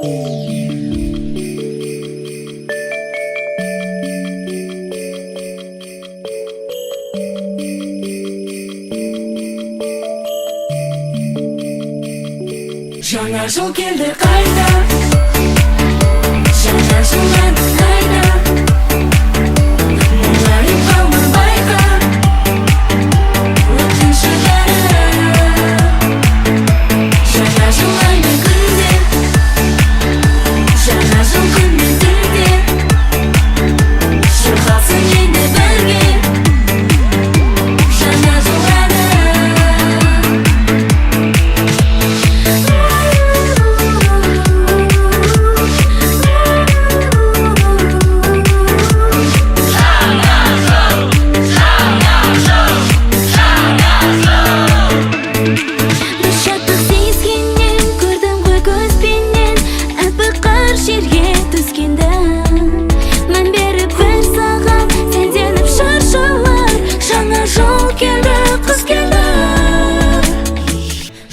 Жаңа жыл келді қайта, жаңа жылдан қайта, мұңайып қалма байқа, өткінші бәрі. Жаңа жыл аймен күнде, жаңа жыл күнмен түнде, шырқалсын енді бірге, жаңа жыл әні.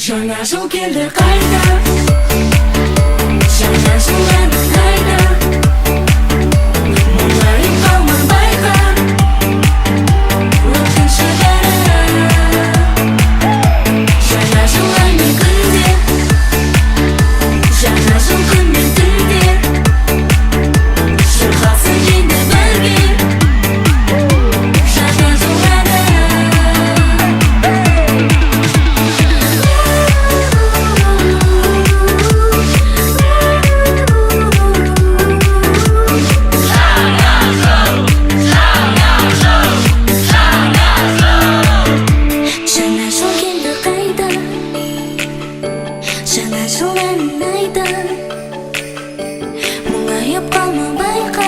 Жаңа жыл келді қайта, жаңа жылдан қайта, мұңайып қалма байқа, өткінші бәрі. Жаңа жыл аймен күнде, жаңа жыл күнмен түнде, шырқалсын енді бірге, жаңа жыл әні. Жаңа жыл әнін айта, мұңайып қалма байқа,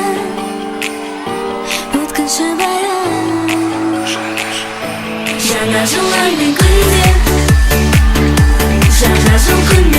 өткінші бәрі. Жаңа жыл аймен күнде, жаңа жыл күнмен